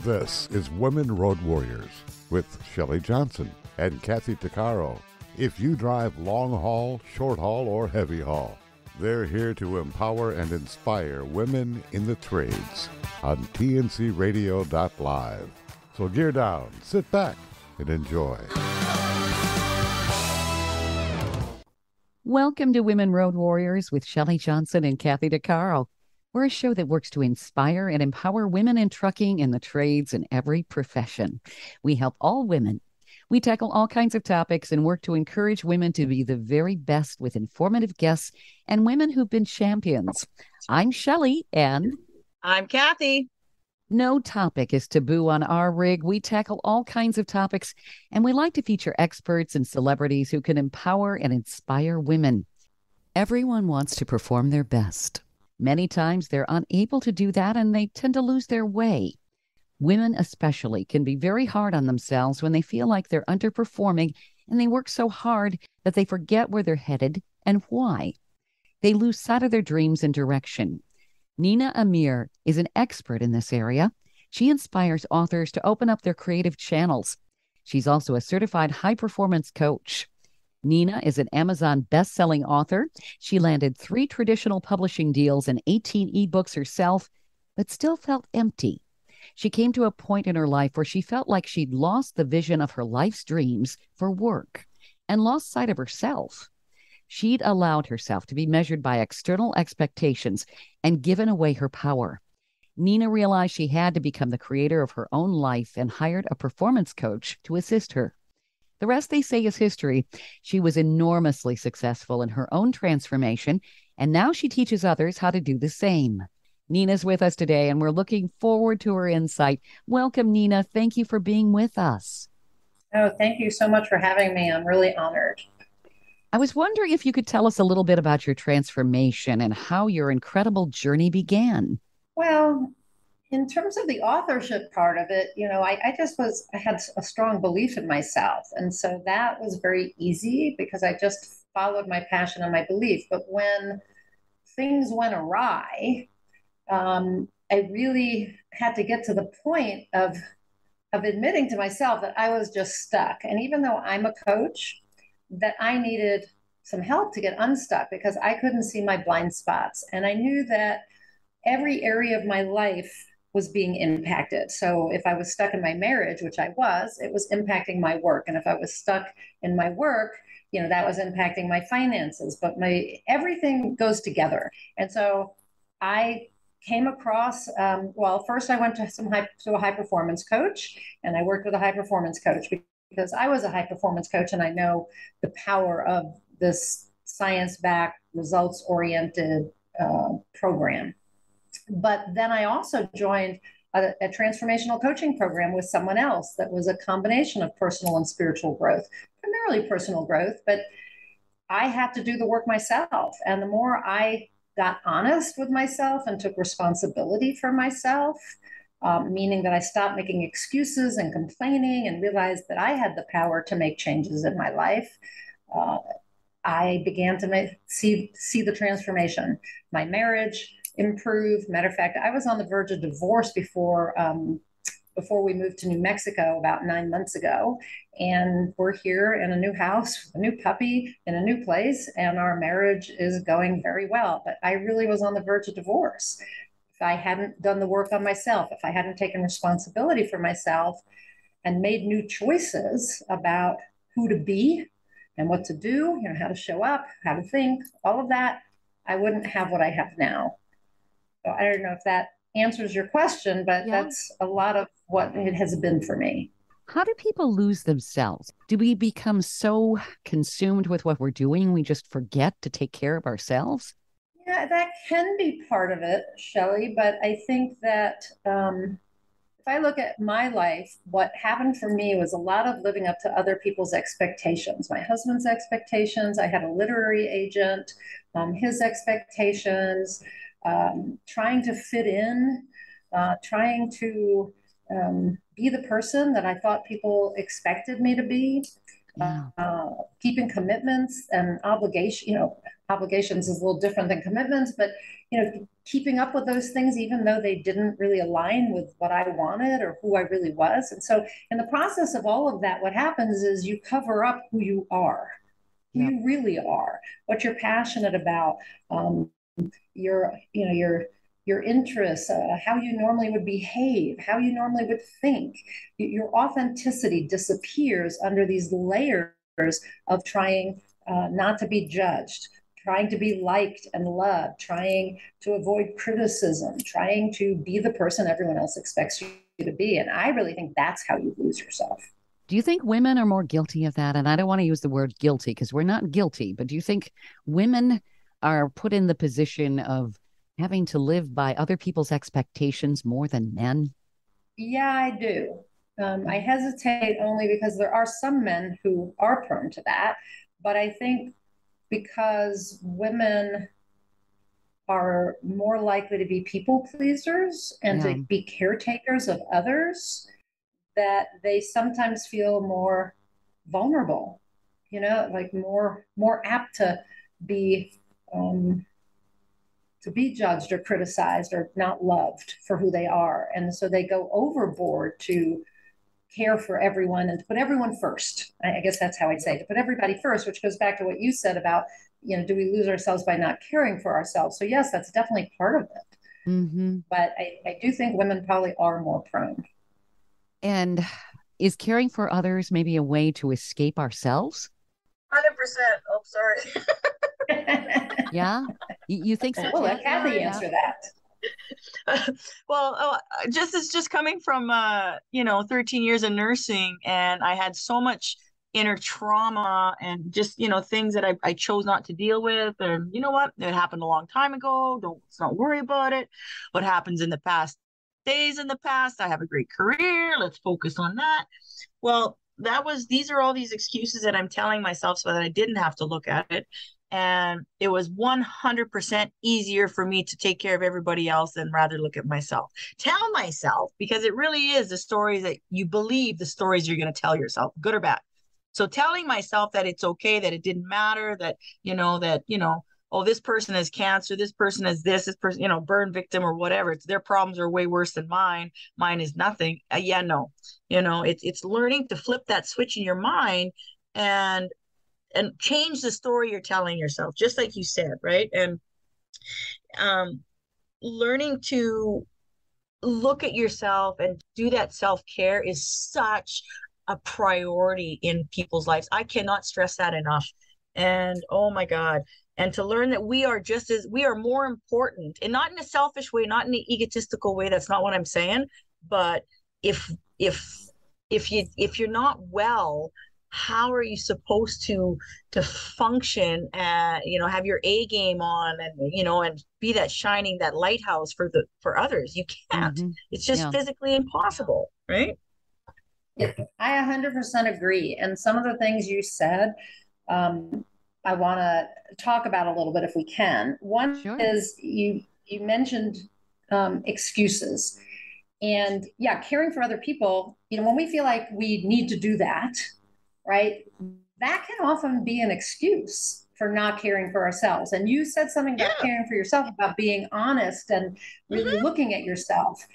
This is Women Road Warriors with Shelley Johnson and Kathy Tuccaro. If you drive long haul, short haul, or heavy haul, they're here to empower and inspire women in the trades on tncradio.live. So gear down, sit back, and enjoy. Welcome to Women Road Warriors with Shelley Johnson and Kathy Tuccaro. We're a show that works to inspire and empower women in trucking, in the trades, in every profession. We help all women. We tackle all kinds of topics and work to encourage women to be the very best with informative guests and women who've been champions. I'm Shelley, and I'm Kathy. No topic is taboo on our rig. We tackle all kinds of topics, and we like to feature experts and celebrities who can empower and inspire women. Everyone wants to perform their best. Many times they're unable to do that, and they tend to lose their way. Women especially can be very hard on themselves when they feel like they're underperforming, and they work so hard that they forget where they're headed and why. They lose sight of their dreams and direction. Nina Amir is an expert in this area. She inspires authors to open up their creative channels. She's also a certified high-performance coach. Nina is an Amazon best-selling author. She landed 3 traditional publishing deals and 18 ebooks herself, but still felt empty. She came to a point in her life where she felt like she'd lost the vision of her life's dreams for work and lost sight of herself. She'd allowed herself to be measured by external expectations and given away her power. Nina realized she had to become the creator of her own life and hired a performance coach to assist her. The rest, they say, is history. She was enormously successful in her own transformation, and now she teaches others how to do the same. Nina's with us today, and we're looking forward to her insight. Welcome, Nina. Thank you for being with us. Oh, thank you so much for having me. I'm really honored. I was wondering if you could tell us a little bit about your transformation and how your incredible journey began. Well, in terms of the authorship part of it, I had a strong belief in myself. And so that was very easy because I just followed my passion and my belief. But when things went awry, I really had to get to the point of admitting to myself that I was just stuck. And even though I'm a coach, that I needed some help to get unstuck because I couldn't see my blind spots. And I knew that every area of my life was being impacted. So if I was stuck in my marriage, which I was, it was impacting my work. And if I was stuck in my work, that was impacting my finances, but everything goes together. And so I came across, first I went to a high performance coach, and I worked with a high performance coach because I was a high performance coach and I know the power of this science-backed, results-oriented program. But then I also joined a transformational coaching program with someone else that was a combination of personal and spiritual growth, primarily personal growth, but I had to do the work myself. And the more I got honest with myself and took responsibility for myself, meaning that I stopped making excuses and complaining and realized that I had the power to make changes in my life, I began to see the transformation. My marriage improved. Matter of fact, I was on the verge of divorce before we moved to New Mexico about 9 months ago. And we're here in a new house, a new puppy, in a new place, and our marriage is going very well. But I really was on the verge of divorce. If I hadn't done the work on myself, if I hadn't taken responsibility for myself and made new choices about who to be and what to do, how to show up, how to think, all of that, I wouldn't have what I have now. So I don't know if that answers your question, but That's a lot of what it has been for me. How do people lose themselves? Do we become so consumed with what we're doing, we just forget to take care of ourselves? Yeah, that can be part of it, Shelley, but I think that if I look at my life, what happened for me was a lot of living up to other people's expectations. My husband's expectations, I had a literary agent, his expectations, trying to fit in, trying to be the person that I thought people expected me to be, keeping commitments and obligation. Obligations is a little different than commitments, but keeping up with those things, even though they didn't really align with what I wanted or who I really was. And so, in the process of all of that, what happens is you cover up who you are, who Yep. you really are, what you're passionate about, your, your interests, how you normally would behave, how you normally would think. Your authenticity disappears under these layers of trying not to be judged, trying to be liked and loved, trying to avoid criticism, trying to be the person everyone else expects you to be. And I really think that's how you lose yourself. Do you think women are more guilty of that? And I don't want to use the word guilty because we're not guilty, but do you think women are put in the position of having to live by other people's expectations more than men? Yeah, I do. I hesitate only because there are some men who are prone to that. But I think because women are more likely to be people pleasers and Yeah. to be caretakers of others, that they sometimes feel more vulnerable, like more apt be um, to be judged or criticized or not loved for who they are. And so they go overboard to care for everyone and to put everyone first. I guess that's how I'd say, to put everybody first, which goes back to what you said about, do we lose ourselves by not caring for ourselves? So yes, that's definitely part of it. Mm-hmm. But I do think women probably are more prone. And is caring for others maybe a way to escape ourselves? 100%. Oh, sorry. Yeah. You think so, Well, let Kathy? Kathy answer that. Well, it's just coming from 13 years of nursing, and I had so much inner trauma and just things that I chose not to deal with. And you know what? It happened a long time ago. Let's not worry about it. What happens in the past stays in the past. I have a great career. Let's focus on that. Well, these are all these excuses that I'm telling myself so that I didn't have to look at it. And it was 100% easier for me to take care of everybody else than rather look at myself. Tell myself, because it really is the stories that you believe, the stories you're going to tell yourself, good or bad. So telling myself that it's okay, that it didn't matter, that, oh, this person has cancer, this person has this person, burn victim or whatever. It's their problems are way worse than mine. Mine is nothing. Yeah, no, it's learning to flip that switch in your mind and change the story you're telling yourself, just like you said, right? And learning to look at yourself and do that self-care is such a priority in people's lives. I cannot stress that enough. And oh my God. And to learn that we are more important, and not in a selfish way, not in an egotistical way. That's not what I'm saying. But if you're not well, how are you supposed to function and have your A game on and and be that shining, that lighthouse for others? You can't. Mm-hmm. It's just physically impossible, right? Yeah, I 100% agree. And some of the things you said, I want to talk about a little bit if we can. One is you mentioned excuses. And yeah, caring for other people, when we feel like we need to do that, right? That can often be an excuse for not caring for ourselves. And you said something about caring for yourself, about being honest and really looking at yourself.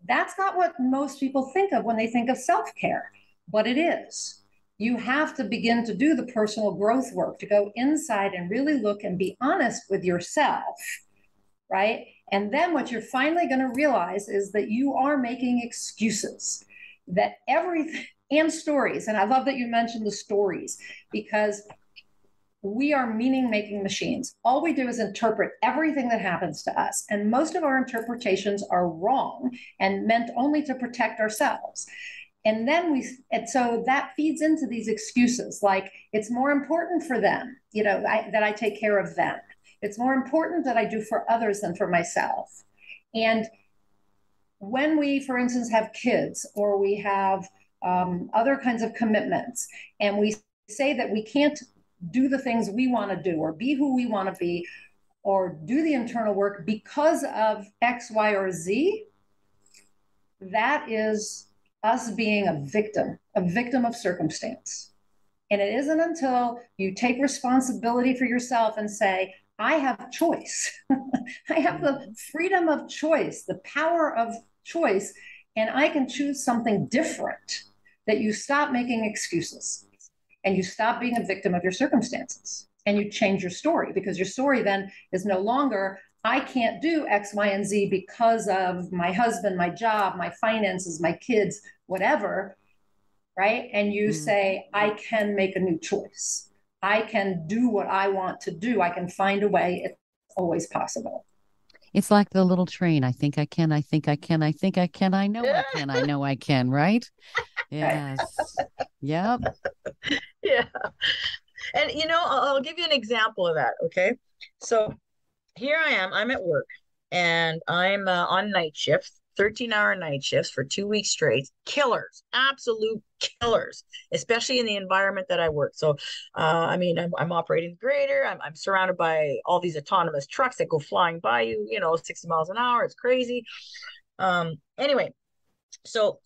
That's not what most people think of when they think of self-care, but it is. You have to begin to do the personal growth work, to go inside and really look and be honest with yourself, right? And then what you're finally going to realize is that you are making excuses, that everything, and stories. And I love that you mentioned the stories, because we are meaning making machines. All we do is interpret everything that happens to us. And most of our interpretations are wrong and meant only to protect ourselves. And so that feeds into these excuses, like it's more important for them, that I take care of them. It's more important that I do for others than for myself. And when we, for instance, have kids, or we have other kinds of commitments, and we say that we can't do the things we want to do, or be who we want to be, or do the internal work because of X, Y, or Z, that is us being a victim of circumstance. And it isn't until you take responsibility for yourself and say, I have choice. I have the freedom of choice, the power of choice, and I can choose something different. That you stop making excuses and you stop being a victim of your circumstances and you change your story, because your story then is no longer, I can't do X, Y, and Z because of my husband, my job, my finances, my kids, whatever, right? And you say, I can make a new choice. I can do what I want to do. I can find a way. It's always possible. It's like the little train. I think I can. I think I can. I think I can. I know I can. I know I can. Right? Yes. Yep. Yeah. And I'll give you an example of that. Okay. So here I am. I'm at work and I'm on night shift, 13-hour night shifts for 2 weeks straight. Killers, absolute killers, especially in the environment that I work. So, I mean, I'm operating the grader. I'm surrounded by all these autonomous trucks that go flying by you, 60 miles an hour. It's crazy. Anyway, so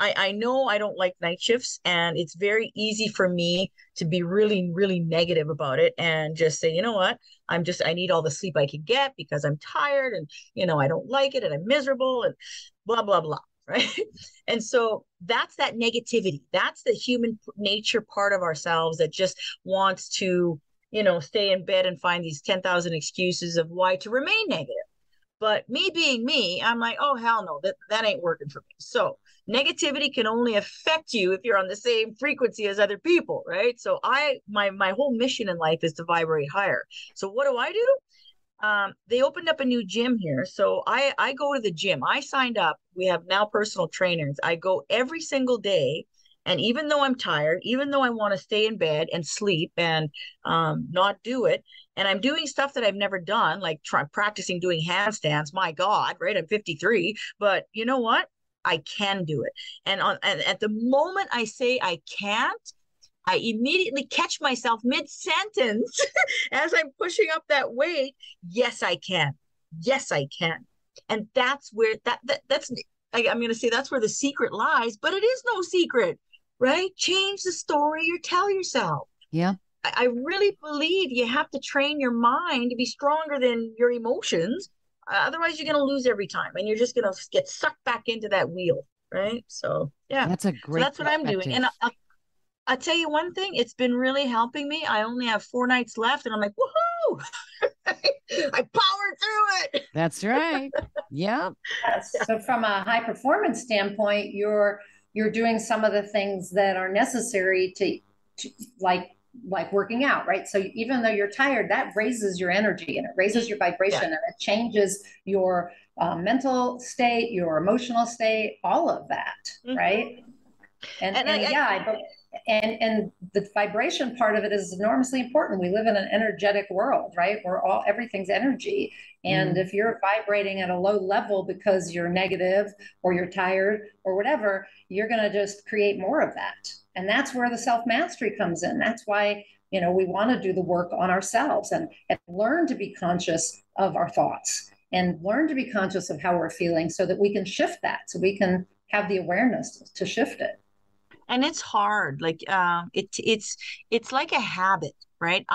I know I don't like night shifts, and it's very easy for me to be really, really negative about it and just say, you know what, I need all the sleep I can get because I'm tired and, I don't like it and I'm miserable and blah, blah, blah. Right. And so that's that negativity. That's the human nature part of ourselves that just wants to, stay in bed and find these 10,000 excuses of why to remain negative. But me being me, I'm like, oh, hell no, that ain't working for me. So negativity can only affect you if you're on the same frequency as other people, right? So my whole mission in life is to vibrate higher. So what do? They opened up a new gym here. So I go to the gym. I signed up. We have now personal trainers. I go every single day. And even though I'm tired, even though I want to stay in bed and sleep and not do it, and I'm doing stuff that I've never done, like practicing doing handstands. My God, right? I'm 53, but you know what? I can do it. And at the moment I say I can't, I immediately catch myself mid-sentence as I'm pushing up that weight. Yes, I can. Yes, I can. And that's where I'm going to say that's where the secret lies, but it is no secret, right? Change the story you tell yourself. Yeah. I really believe you have to train your mind to be stronger than your emotions. Otherwise, you're going to lose every time, and you're just going to get sucked back into that wheel, right? So, yeah. That's a great that's what I'm doing. And I'll tell you one thing. It's been really helping me. I only have 4 nights left, and I'm like, woohoo! I powered through it. That's right. Yep. Yes. So from a high performance standpoint, you're doing some of the things that are necessary to like working out, right? So even though you're tired, that raises your energy and it raises your vibration and it changes your mental state, your emotional state, all of that, right? And the vibration part of it is enormously important. We live in an energetic world, right? Everything's energy. And if you're vibrating at a low level because you're negative or you're tired or whatever, you're going to just create more of that. And that's where the self-mastery comes in. That's why, we want to do the work on ourselves and learn to be conscious of our thoughts and learn to be conscious of how we're feeling so that we can shift that, so we can have the awareness to shift it. And it's hard. Like it's like a habit, right?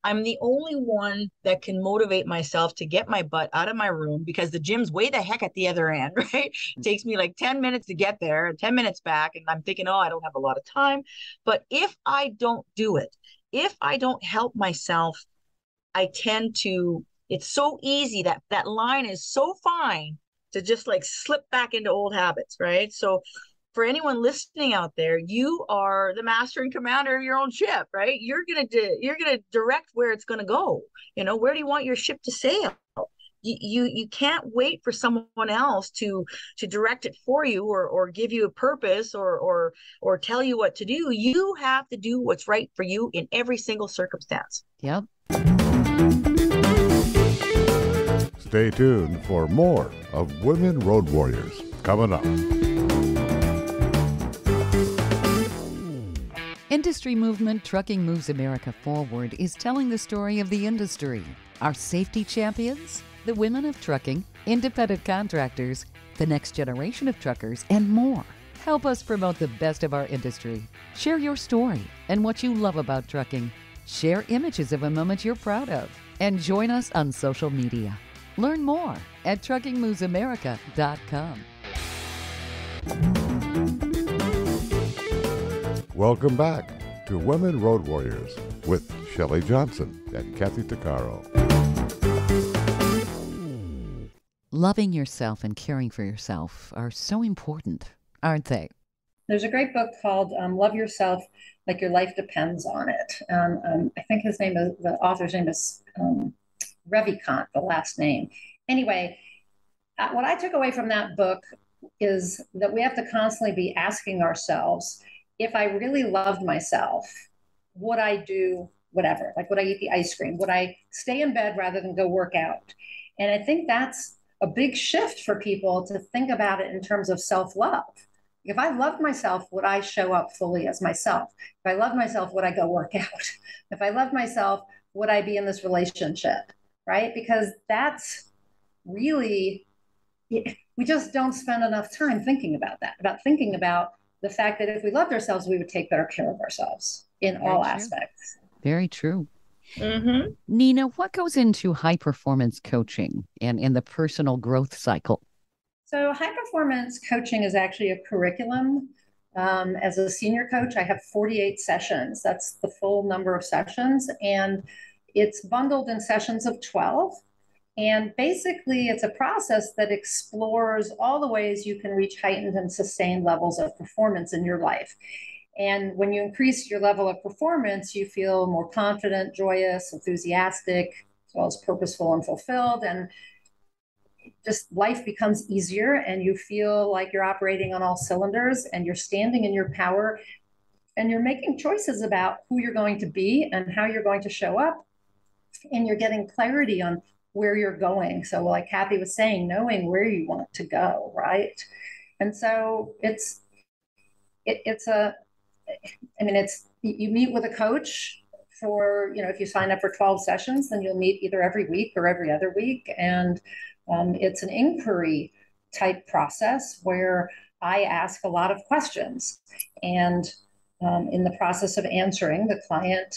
I'm the only one that can motivate myself to get my butt out of my room because the gym's way the heck at the other end, right? It takes me like 10 minutes to get there and 10 minutes back. And I'm thinking, oh, I don't have a lot of time. But if I don't do it, if I don't help myself, it's so easy that line is so fine to just like slip back into old habits, right? So for anyone listening out there, you are the master and commander of your own ship, right? You're gonna direct where it's gonna go. Where do you want your ship to sail? You can't wait for someone else to direct it for you or give you a purpose or tell you what to do. You have to do what's right for you in every single circumstance. Yep. Stay tuned for more of Women Road Warriors coming up. Industry movement Trucking Moves America Forward is telling the story of the industry. Our safety champions, the women of trucking, independent contractors, the next generation of truckers, and more. Help us promote the best of our industry. Share your story and what you love about trucking. Share images of a moment you're proud of and join us on social media. Learn more at truckingmovesamerica.com. Welcome back to Women Road Warriors with Shelley Johnson and Kathy Tuccaro. Loving yourself and caring for yourself are so important, aren't they? There's a great book called Love Yourself Like Your Life Depends on It. I think the author's name is Revikant, the last name. Anyway, what I took away from that book is that we have to constantly be asking ourselves, if I really loved myself, would I do whatever? Like, would I eat the ice cream? Would I stay in bed rather than go work out? And I think that's a big shift for people to think about it in terms of self-love. If I loved myself, would I show up fully as myself? If I loved myself, would I go work out? If I loved myself, would I be in this relationship? Right? Because that's really, we just don't spend enough time thinking about that, about thinking about the fact that if we loved ourselves, we would take better care of ourselves in all aspects. Very true. Mm-hmm. Nina, what goes into high performance coaching and in the personal growth cycle? So high performance coaching is actually a curriculum. As a senior coach, I have 48 sessions. That's the full number of sessions. And it's bundled in sessions of 12. And basically, it's a process that explores all the ways you can reach heightened and sustained levels of performance in your life. And when you increase your level of performance, you feel more confident, joyous, enthusiastic, as well as purposeful and fulfilled. And just life becomes easier and you feel like you're operating on all cylinders and you're standing in your power and you're making choices about who you're going to be and how you're going to show up. And you're getting clarity on where you're going. So like Kathy was saying, knowing where you want to go, right? And so you meet with a coach for, if you sign up for 12 sessions, then you'll meet either every week or every other week. And it's an inquiry type process where I ask a lot of questions. And in the process of answering, the client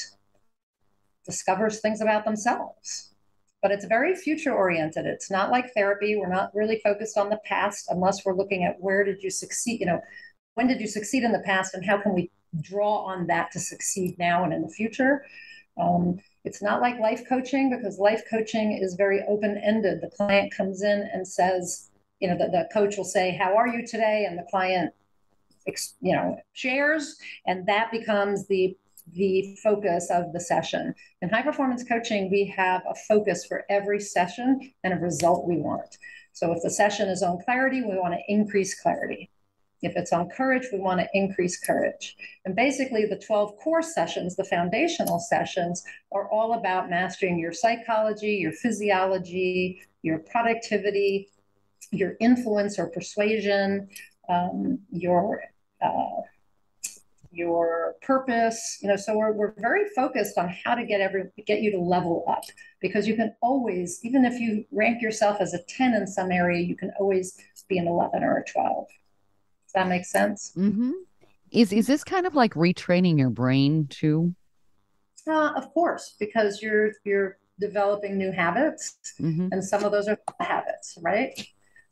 discovers things about themselves. But it's very future oriented. It's not like therapy. We're not really focused on the past unless we're looking at where did you succeed, when did you succeed in the past and how can we draw on that to succeed now and in the future. It's not like life coaching because life coaching is very open-ended. The client comes in and says, the coach will say, how are you today? And the client, shares, and that becomes the focus of the session. In high performance coaching, we have a focus for every session and a result we want. So if the session is on clarity, we want to increase clarity. If it's on courage, we want to increase courage. And basically the 12 core sessions, the foundational sessions, are all about mastering your psychology, your physiology, your productivity, your influence or persuasion, your purpose. So we're very focused on how to get you to level up, because you can always, even if you rank yourself as a 10 in some area, you can always be an 11 or a 12. Does that make sense? Mm-hmm. Is this kind of like retraining your brain too? Of course, because you're developing new habits, and some of those are habits, right?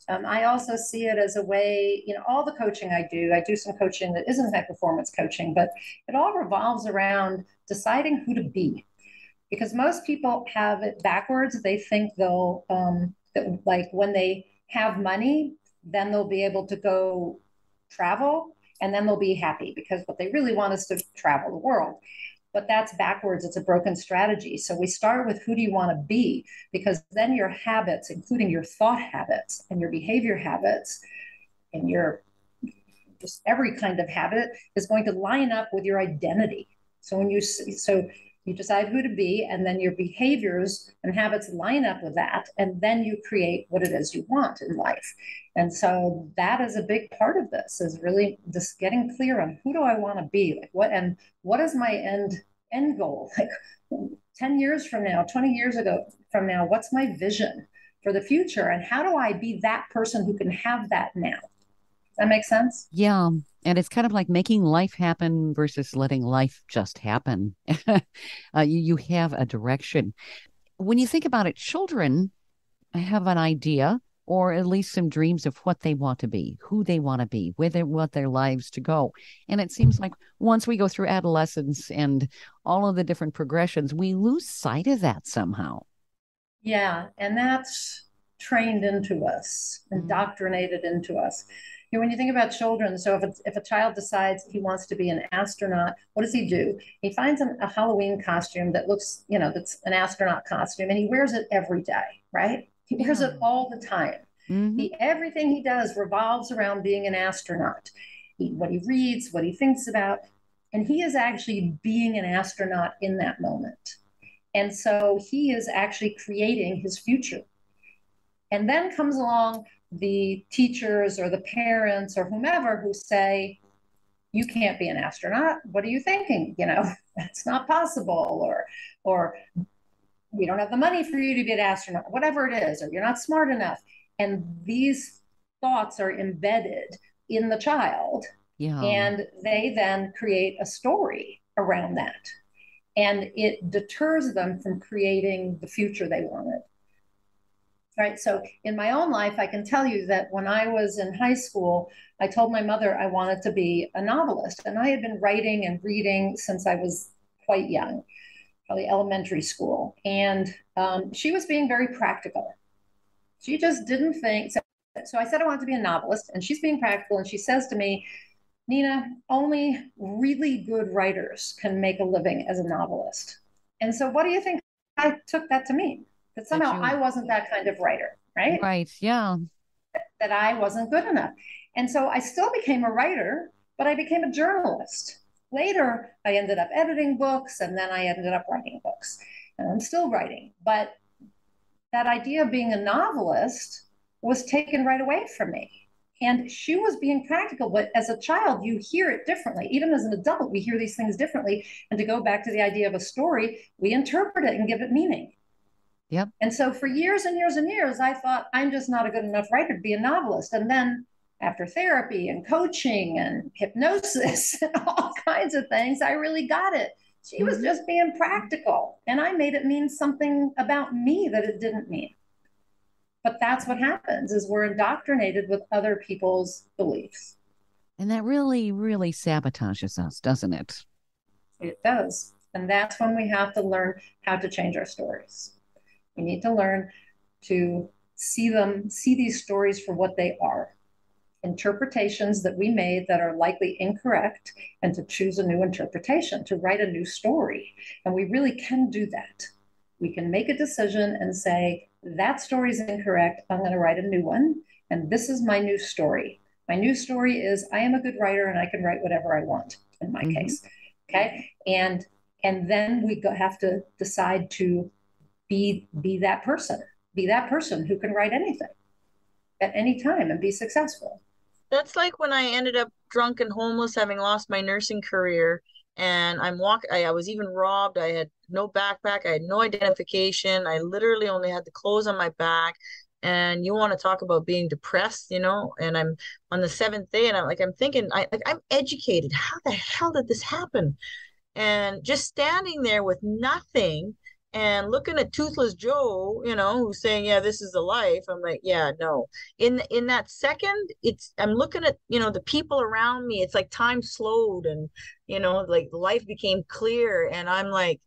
I also see it as a way, all the coaching I do some coaching that isn't high performance coaching, but it all revolves around deciding who to be. Because most people have it backwards. They think they'll, that like when they have money, then they'll be able to go travel and then they'll be happy, because what they really want is to travel the world. But that's backwards. It's a broken strategy. So we start with who do you want to be? Because then your habits, including your thought habits and your behavior habits and your just every kind of habit, is going to line up with your identity. So you decide who to be, and then your behaviors and habits line up with that, and then you create what it is you want in life. And so that is a big part of this, is really just getting clear on who do I want to be, like what is my end goal, like 10 years from now, 20 years from now, what's my vision for the future, and how do I be that person who can have that now? Does that make sense? Yeah. And it's kind of like making life happen versus letting life just happen. You have a direction. When you think about it, children have an idea or at least some dreams of what they want to be, who they want to be, where they want their lives to go. And it seems like once we go through adolescence and all of the different progressions, we lose sight of that somehow. Yeah, and that's trained into us, indoctrinated into us. You know, when you think about children, so if a child decides he wants to be an astronaut, what does he do? He finds a Halloween costume that looks, you know, that's an astronaut costume, and he wears it every day, right? He wears it all the time. Everything he does revolves around being an astronaut. What he reads, what he thinks about, and he is actually being an astronaut in that moment. And so he is actually creating his future. And then comes along the teachers or the parents or whomever who say, you can't be an astronaut. What are you thinking? You know, that's not possible. Or we don't have the money for you to be an astronaut, whatever it is, or you're not smart enough. And these thoughts are embedded in the child. Yeah. And they then create a story around that. And it deters them from creating the future they wanted. Right. So in my own life, I can tell you that when I was in high school, I told my mother I wanted to be a novelist. And I had been writing and reading since I was quite young, probably elementary school. And she was being very practical. She just didn't think. So I said I wanted to be a novelist, and she's being practical. And she says to me, Nina, only really good writers can make a living as a novelist. And so what do you think I took that to mean? That somehow I wasn't that kind of writer, right? Right, yeah. That I wasn't good enough. And so I still became a writer, but I became a journalist. Later, I ended up editing books, and then I ended up writing books. And I'm still writing. But that idea of being a novelist was taken right away from me. And she was being practical, but as a child, you hear it differently. Even as an adult, we hear these things differently. And to go back to the idea of a story, we interpret it and give it meaning. Yep. And so for years and years and years, I thought, I'm just not a good enough writer to be a novelist. And then after therapy and coaching and hypnosis and all kinds of things, I really got it. She was just being practical. And I made it mean something about me that it didn't mean. But that's what happens, is we're indoctrinated with other people's beliefs. And that really, really sabotages us, doesn't it? It does. And that's when we have to learn how to change our stories. We need to learn to see these stories for what they are. Interpretations that we made that are likely incorrect, and to choose a new interpretation, to write a new story. And we really can do that. We can make a decision and say, that story is incorrect. I'm going to write a new one. And this is my new story. My new story is I am a good writer and I can write whatever I want in my case. Okay. And then we have to decide to be that person who can write anything at any time and be successful. That's like when I ended up drunk and homeless, having lost my nursing career. And I was even robbed. I had no backpack. I had no identification. I literally only had the clothes on my back. And you want to talk about being depressed, you know? And I'm on the seventh day, and I'm thinking, I'm educated. How the hell did this happen? And just standing there with nothing and looking at Toothless Joe, you know, who's saying, yeah, this is the life. I'm like, yeah, no. In that second, I'm looking at, you know, the people around me. It's like time slowed, and, you know, like life became clear. And I'm like,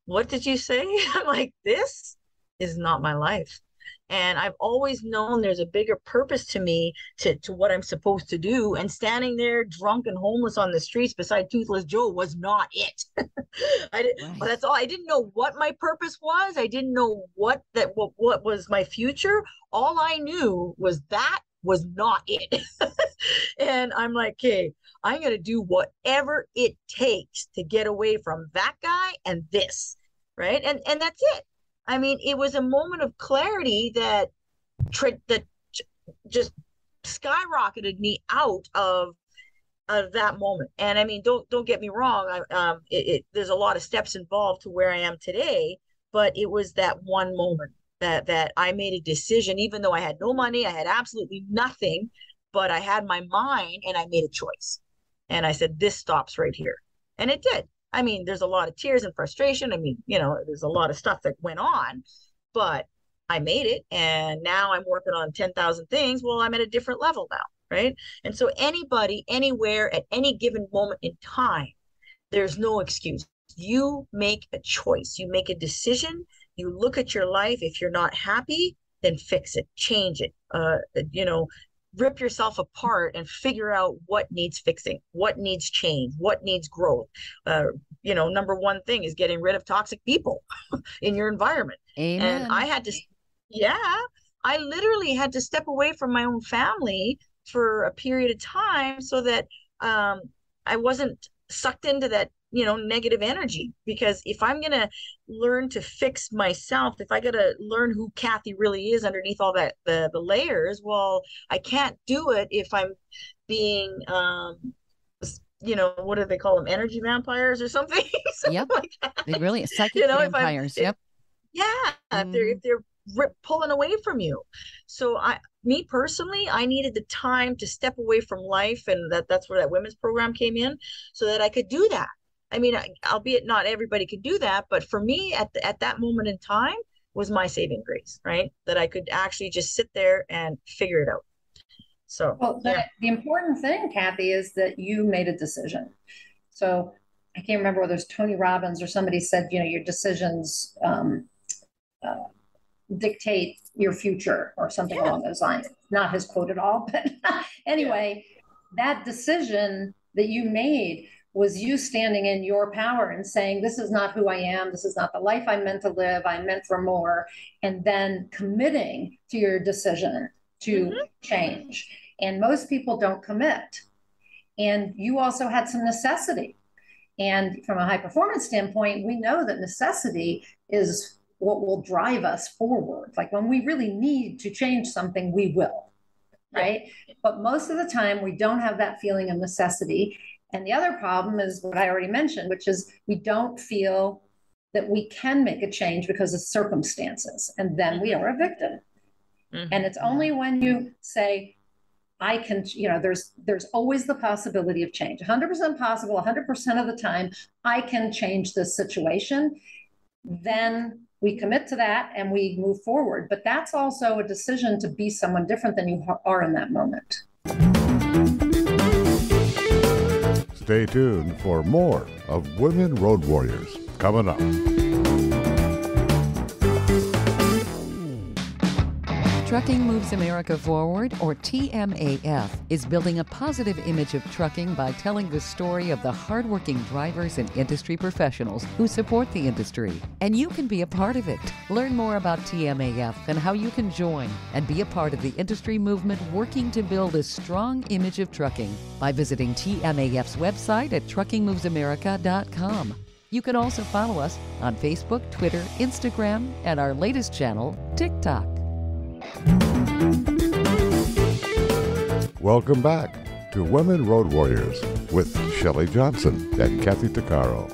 what did you say? I'm like, this is not my life. And I've always known there's a bigger purpose to me, to what I'm supposed to do. And standing there drunk and homeless on the streets beside Toothless Joe was not it. But that's all. I didn't know what my purpose was. I didn't know what was my future. All I knew was that was not it. And I'm like, okay, I'm going to do whatever it takes to get away from that guy and this. Right. And that's it. I mean, it was a moment of clarity that just skyrocketed me out of that moment. And I mean, don't get me wrong. There's a lot of steps involved to where I am today, but it was that one moment that I made a decision, even though I had no money, I had absolutely nothing, but I had my mind and I made a choice. And I said, this stops right here. And it did. I mean, there's a lot of tears and frustration. I mean, there's a lot of stuff that went on, but I made it. And now I'm working on 10,000 things. Well, I'm at a different level now. Right. And so anybody, anywhere, at any given moment in time, there's no excuse. You make a choice, you make a decision, you look at your life. If you're not happy, then fix it, change it, rip yourself apart and figure out what needs fixing, what needs change, what needs growth. Number one thing is getting rid of toxic people in your environment. Amen. And I literally had to step away from my own family for a period of time so that I wasn't sucked into that negative energy. Because if I'm going to learn to fix myself, if I got to learn who Kathy really is underneath all that, the layers, well, I can't do it if I'm being, what do they call them? Energy vampires or something? Yep. Like that. They really, psychic vampires. Yep. If they're pulling away from you. So me personally, I needed the time to step away from life, and that's where that women's program came in, so that I could do that. I mean, albeit not everybody could do that, but for me at that moment in time was my saving grace, right? That I could actually just sit there and figure it out. So, the important thing, Kathy, is that you made a decision. So I can't remember whether it was Tony Robbins or somebody said, your decisions dictate your future or something along those lines. Not his quote at all, but anyway, that decision that you made was you standing in your power and saying, this is not who I am. This is not the life I'm meant to live. I'm meant for more. And then committing to your decision to change. And most people don't commit. And you also had some necessity. And from a high performance standpoint, we know that necessity is what will drive us forward. Like when we really need to change something, we will, right? But most of the time we don't have that feeling of necessity. And the other problem is what I already mentioned, which is we don't feel that we can make a change because of circumstances. And then we are a victim. And it's only when you say, I can, there's always the possibility of change, 100% possible, 100% of the time, I can change this situation. Then we commit to that and we move forward. But that's also a decision to be someone different than you are in that moment. Stay tuned for more of Women Road Warriors coming up. Trucking Moves America Forward, or TMAF, is building a positive image of trucking by telling the story of the hardworking drivers and industry professionals who support the industry. And you can be a part of it. Learn more about TMAF and how you can join and be a part of the industry movement working to build a strong image of trucking by visiting TMAF's website at truckingmovesamerica.com. You can also follow us on Facebook, Twitter, Instagram, and our latest channel, TikTok. Welcome back to Women Road Warriors with Shelley Johnson and Kathy Tuccaro.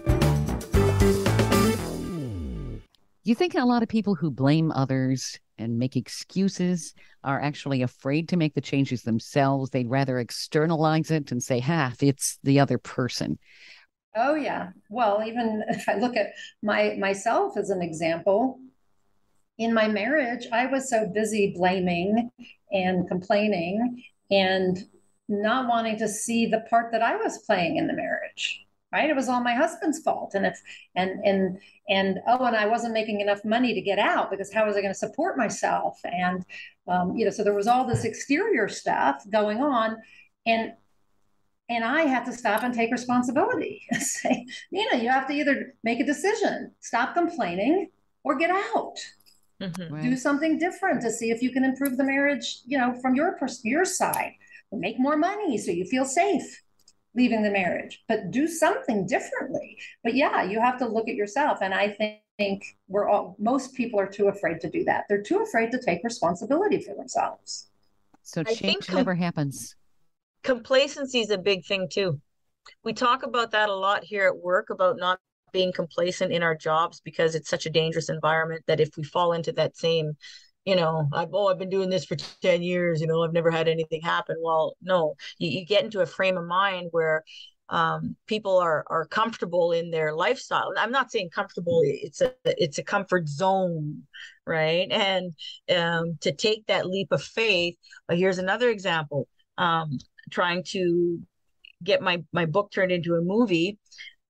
You think a lot of people who blame others and make excuses are actually afraid to make the changes themselves? They'd rather externalize it and say, it's the other person. Oh, yeah. Well, even if I look at myself as an example, in my marriage, I was so busy blaming and complaining and not wanting to see the part that I was playing in the marriage. Right? It was all my husband's fault. And I wasn't making enough money to get out because how was I going to support myself? And so there was all this exterior stuff going on, and I had to stop and take responsibility. Say, you have to either make a decision, stop complaining, or get out. Right. Do something different to see if you can improve the marriage, from your side. Make more money so you feel safe leaving the marriage, but do something differently. But yeah, you have to look at yourself. And I think most people are too afraid to do that. They're too afraid to take responsibility for themselves. So change never happens. Complacency is a big thing too. We talk about that a lot here at work, about not being complacent in our jobs because it's such a dangerous environment that if we fall into that same, I've been doing this for 10 years, I've never had anything happen. Well, no, you get into a frame of mind where people are comfortable in their lifestyle. I'm not saying comfortable, it's a comfort zone, right? And to take that leap of faith, here's another example. Trying to get my book turned into a movie.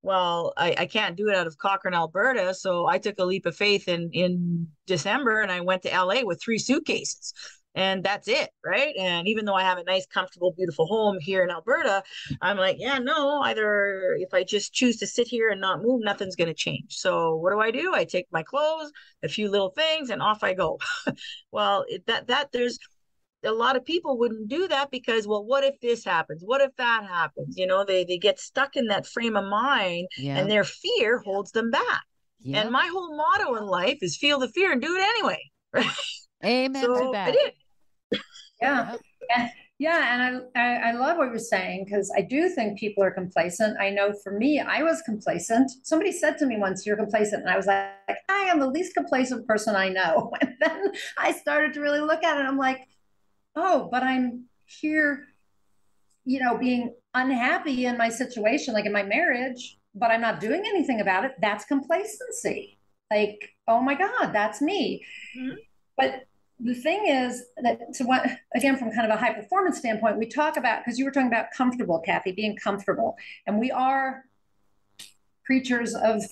Well, I can't do it out of Cochrane, Alberta. So I took a leap of faith in December, and I went to LA with 3 suitcases. And that's it, right? And even though I have a nice, comfortable, beautiful home here in Alberta, I'm like, yeah, no, either if I just choose to sit here and not move, nothing's going to change. So what do? I take my clothes, a few little things, and off I go. Well, there's a lot of people wouldn't do that because, well, what if this happens? What if that happens? They get stuck in that frame of mind, and their fear holds them back. And my whole motto in life is feel the fear and do it anyway. Right? Amen to that. I did. Yeah. And I love what you're saying, because I do think people are complacent. I know for me, I was complacent. Somebody said to me once, "You're complacent." And I was like, I am the least complacent person I know. And then I started to really look at it. And I'm like, oh, but I'm here, being unhappy in my situation, like in my marriage, but I'm not doing anything about it. That's complacency. Like, oh my God, that's me. Mm-hmm. But the thing is that, again, from kind of a high performance standpoint, we talk about, because you were talking about comfortable, Kathy, being comfortable. And we are creatures of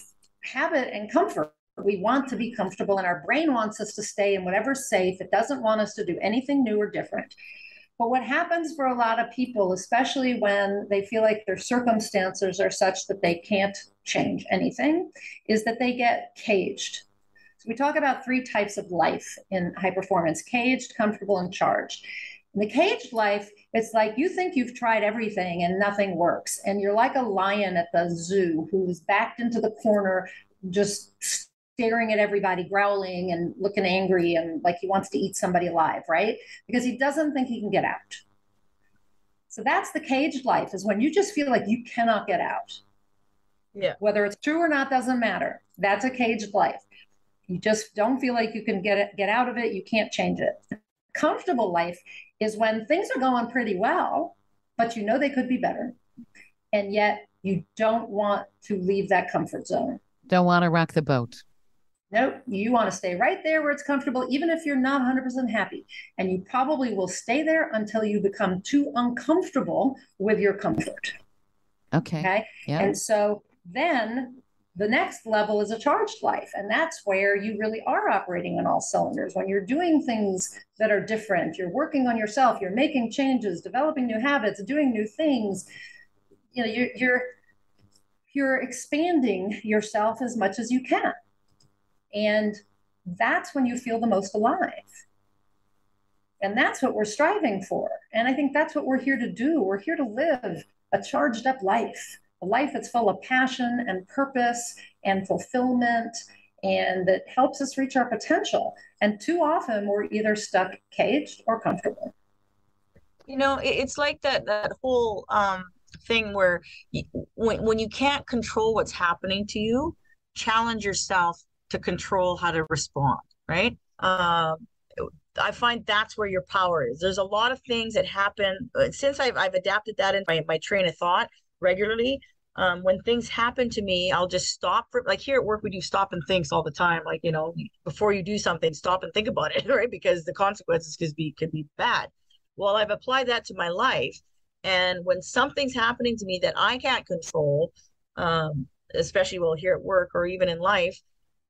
habit and comfort. We want to be comfortable, and our brain wants us to stay in whatever's safe. It doesn't want us to do anything new or different. But what happens for a lot of people, especially when they feel like their circumstances are such that they can't change anything, is that they get caged. So we talk about 3 types of life in high performance: caged, comfortable, and charged. In the caged life, it's like you think you've tried everything and nothing works. And you're like a lion at the zoo who's backed into the corner, just staring at everybody, growling and looking angry and like he wants to eat somebody alive, right? Because he doesn't think he can get out. So that's the caged life, is when you just feel like you cannot get out. Yeah. Whether it's true or not doesn't matter. That's a caged life. You just don't feel like you can get out of it. You can't change it. Comfortable life is when things are going pretty well, but they could be better. And yet you don't want to leave that comfort zone. Don't want to rock the boat. Nope. You want to stay right there where it's comfortable, even if you're not 100% happy. And you probably will stay there until you become too uncomfortable with your comfort. Okay. Yeah. And so then the next level is a charged life. And that's where you really are operating on all cylinders. When you're doing things that are different, you're working on yourself, you're making changes, developing new habits, doing new things. You're expanding yourself as much as you can. And that's when you feel the most alive. And that's what we're striving for. And I think that's what we're here to do. We're here to live a charged up life, a life that's full of passion and purpose and fulfillment, and that helps us reach our potential. And too often we're either stuck caged or comfortable. It's like that whole thing where when you can't control what's happening to you, challenge yourself to control how to respond, right? I find that's where your power is. There's a lot of things that happen since I've adapted that in my train of thought regularly. When things happen to me, I'll just stop like here at work, we do stop and thinks all the time. Like, before you do something, stop and think about it, right? Because the consequences could be bad. Well, I've applied that to my life. And when something's happening to me that I can't control, especially here at work or even in life,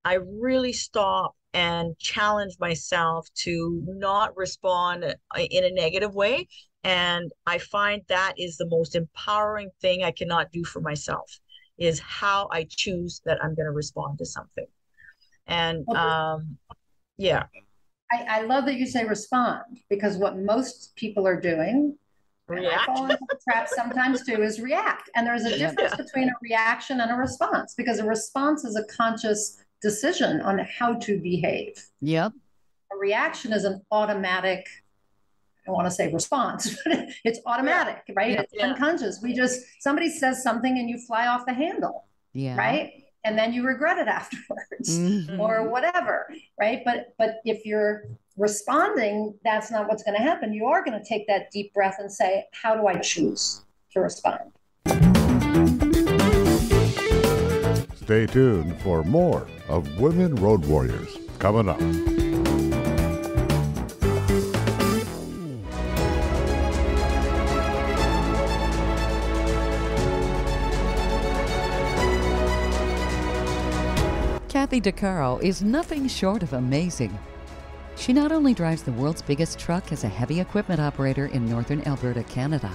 I really stop and challenge myself to not respond in a negative way. And I find that is the most empowering thing I cannot do for myself, is how I choose that I'm going to respond to something. And yeah. I love that you say respond, because what most people are doing, and I fall into the trap sometimes too, is react. And there's a difference between a reaction and a response, because a response is a conscious decision on how to behave. Yep. A reaction is an automatic, I don't want to say response, but it's automatic, right? It's unconscious. Somebody says something and you fly off the handle, right? And then you regret it afterwards or whatever, right? But if you're responding, that's not what's going to happen. You are going to take that deep breath and say, how do I choose to respond? Stay tuned for more of Women Road Warriors coming up. Kathy DeCaro is nothing short of amazing. She not only drives the world's biggest truck as a heavy equipment operator in northern Alberta, Canada.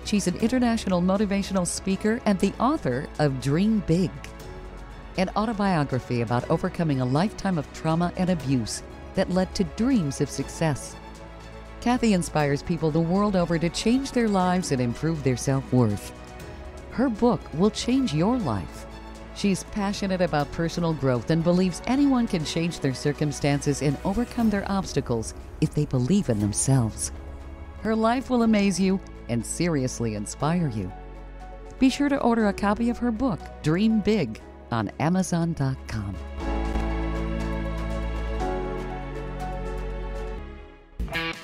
She's an international motivational speaker and the author of Dream Big, an autobiography about overcoming a lifetime of trauma and abuse that led to dreams of success. Kathy inspires people the world over to change their lives and improve their self-worth. Her book will change your life. She's passionate about personal growth and believes anyone can change their circumstances and overcome their obstacles if they believe in themselves. Her life will amaze you and seriously inspire you. Be sure to order a copy of her book, Dream Big, on Amazon.com.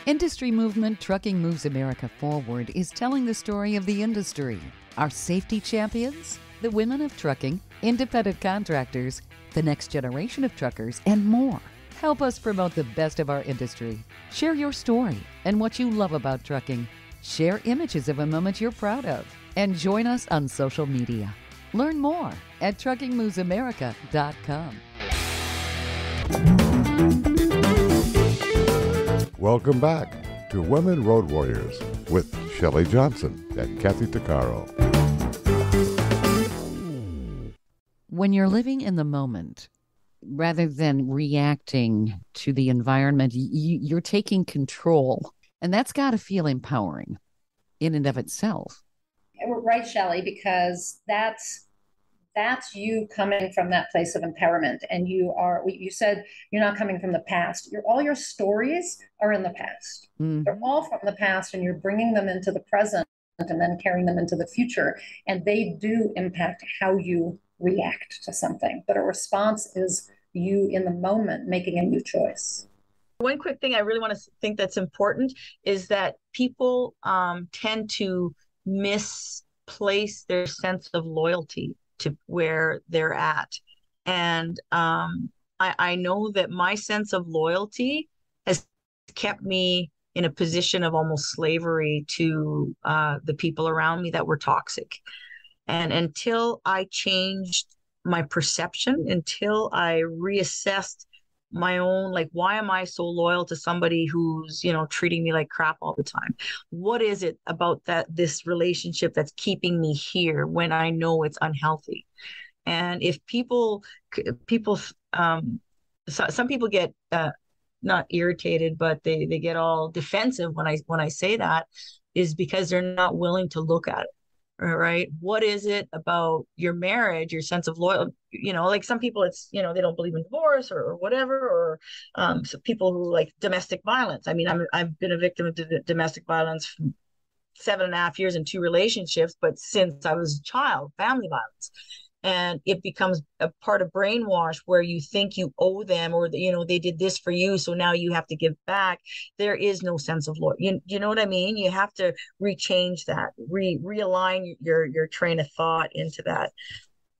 Industry movement Trucking Moves America Forward is telling the story of the industry, our safety champions, the women of trucking, independent contractors, the next generation of truckers, and more. Help us promote the best of our industry. Share your story and what you love about trucking. Share images of a moment you're proud of. And join us on social media. Learn more at truckingmovesamerica.com. Welcome back to Women Road Warriors with Shelley Johnson and Kathy DeCaro. When you're living in the moment, rather than reacting to the environment, you're taking control. And that's got to feel empowering in and of itself. Right, Shelley, because that's you coming from that place of empowerment. And you said you're not coming from the past. All your stories are in the past. Mm-hmm. They're all from the past, and you're bringing them into the present and then carrying them into the future. And they do impact how you react to something. But a response is you in the moment making a new choice. One quick thing I really want to think that's important is that people tend to misplace their sense of loyalty to where they're at. And I know that my sense of loyalty has kept me in a position of almost slavery to the people around me that were toxic. And until I changed my perception, until I reassessed my own, like, why am I so loyal to somebody who's, treating me like crap all the time? What is it about this relationship that's keeping me here when I know it's unhealthy? And if some people get not irritated, but they get all defensive when I say that, is because they're not willing to look at it. Right? What is it about your marriage, your sense of loyalty? Like some people, it's, they don't believe in divorce or whatever, or some people who like domestic violence. I mean, I've been a victim of domestic violence for 7.5 years in 2 relationships, but since I was a child, family violence. And it becomes a part of brainwash where you think you owe them, or they did this for you, so now you have to give back. There is no sense of loyalty. You know what I mean? You have to rechange that, realign your train of thought into that.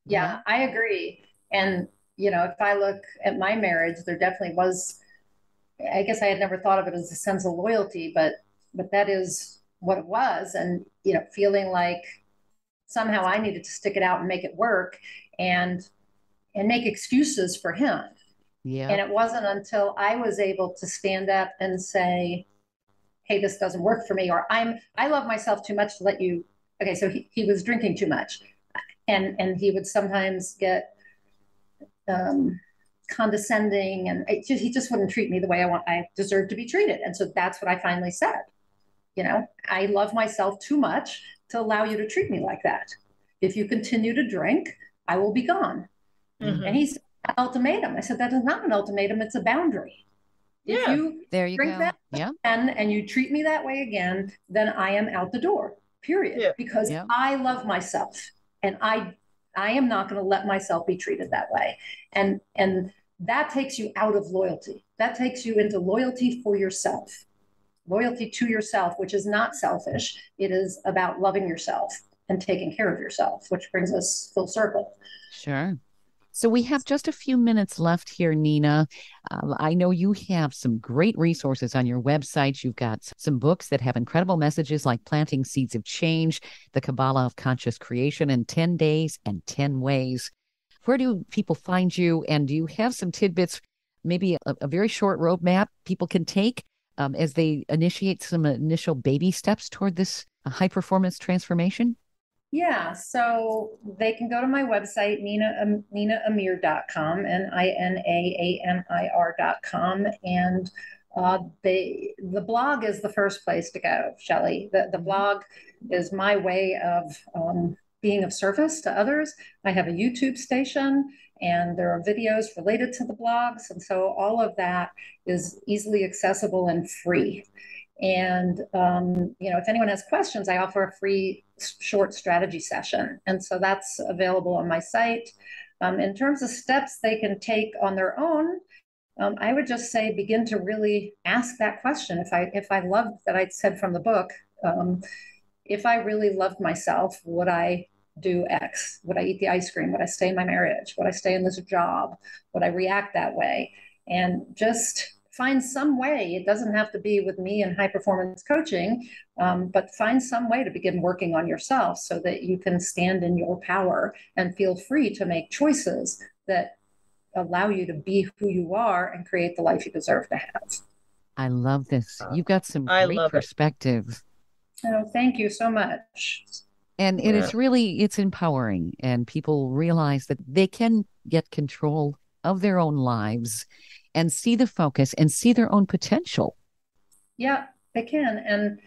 Yeah, I agree. And if I look at my marriage, there definitely was. I guess I had never thought of it as a sense of loyalty, but that is what it was. And feeling like somehow I needed to stick it out and make it work and make excuses for him. Yeah. And it wasn't until I was able to stand up and say, hey, this doesn't work for me, or I love myself too much to let you. Okay, so he was drinking too much. And he would sometimes get condescending, and he just wouldn't treat me the way I deserve to be treated. And so that's what I finally said. I love myself too much to allow you to treat me like that. If you continue to drink, I will be gone. Mm-hmm. And he said, an ultimatum. I said, that is not an ultimatum, it's a boundary. Yeah. If you there you drink go. that yeah. again and you treat me that way again, then I am out the door, period. Yeah. Because I love myself, and I am not going to let myself be treated that way. And that takes you out of loyalty. That takes you into loyalty for yourself, loyalty to yourself, which is not selfish. It is about loving yourself and taking care of yourself, which brings us full circle. Sure. So we have just a few minutes left here, Nina. I know you have some great resources on your website. You've got some books that have incredible messages like Planting Seeds of Change, The Kabbalah of Conscious Creation in 10 Days and 10 Ways. Where do people find you? And do you have some tidbits, maybe a very short roadmap people can take as they initiate some initial baby steps toward this high performance transformation? Yeah, so they can go to my website, ninaamir.com, NINAAMIR.com, and the blog is the first place to go, Shelley. The blog is my way of being of service to others. I have a YouTube station, and there are videos related to the blogs, and so all of that is easily accessible and free. And if anyone has questions, I offer a free short strategy session, and so that's available on my site. In terms of steps they can take on their own, I would just say begin to really ask that question. If I loved that I said from the book, if I really loved myself, would I do X? Would I eat the ice cream? Would I stay in my marriage? Would I stay in this job? Would I react that way? And just find some way. It doesn't have to be with me in high performance coaching, but find some way to begin working on yourself so that you can stand in your power and feel free to make choices that allow you to be who you are and create the life you deserve to have. I love this. You've got some great perspectives. Oh, thank you so much. And it is really, it's empowering, and people realize that they can get control of their own lives and see the focus and see their own potential. Yeah, they can. And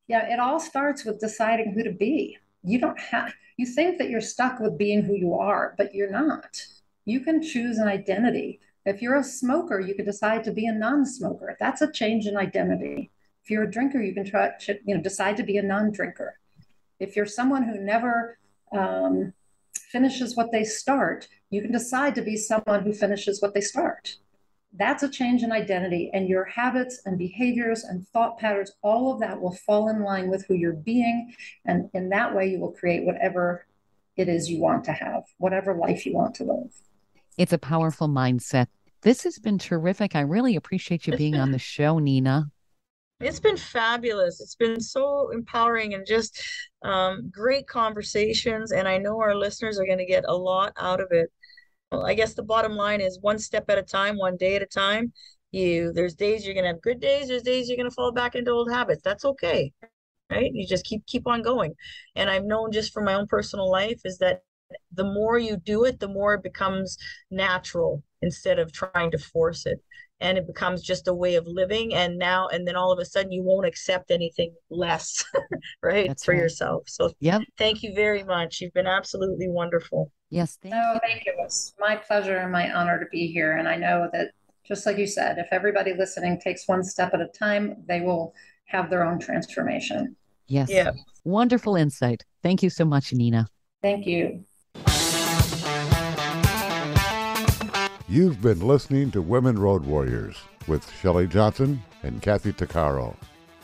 yeah, it all starts with deciding who to be. You think that you're stuck with being who you are, but you're not. You can choose an identity. If you're a smoker, you could decide to be a non-smoker. That's a change in identity. If you're a drinker, you can decide to be a non-drinker. If you're someone who never finishes what they start, you can decide to be someone who finishes what they start. That's a change in identity, and your habits and behaviors and thought patterns, all of that will fall in line with who you're being. And in that way, you will create whatever it is you want to have, whatever life you want to live. It's a powerful mindset. This has been terrific. I really appreciate you being on the show, Nina. It's been fabulous. It's been so empowering and just great conversations. And I know our listeners are going to get a lot out of it. Well, I guess the bottom line is one step at a time, one day at a time. There's days you're going to have good days. There's days you're going to fall back into old habits. That's okay, right? You just keep on going. And I've known just from my own personal life is that the more you do it, the more it becomes natural instead of trying to force it. And it becomes just a way of living. And then all of a sudden you won't accept anything less, right? That's for right. yourself. So Thank you very much. You've been absolutely wonderful. Yes. Thank you. It's my pleasure and my honor to be here. And I know that, just like you said, if everybody listening takes one step at a time, they will have their own transformation. Yes. Yeah. Wonderful insight. Thank you so much, Nina. Thank you. You've been listening to Women Road Warriors with Shelley Johnson and Kathy Tuccaro.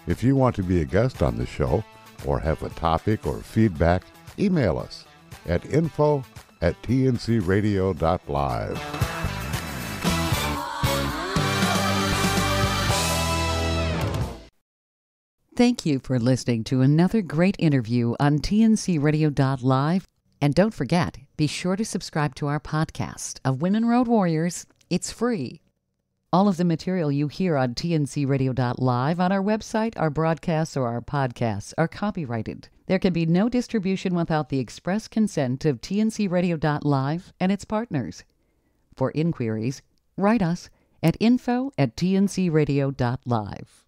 If you want to be a guest on the show or have a topic or feedback, email us at info@tncradio.live. Thank you for listening to another great interview on tncradio.live. And don't forget, be sure to subscribe to our podcast of Women Road Warriors. It's free. All of the material you hear on tncradio.live on our website, our broadcasts, or our podcasts are copyrighted. There can be no distribution without the express consent of tncradio.live and its partners. For inquiries, write us at info@tncradio.live.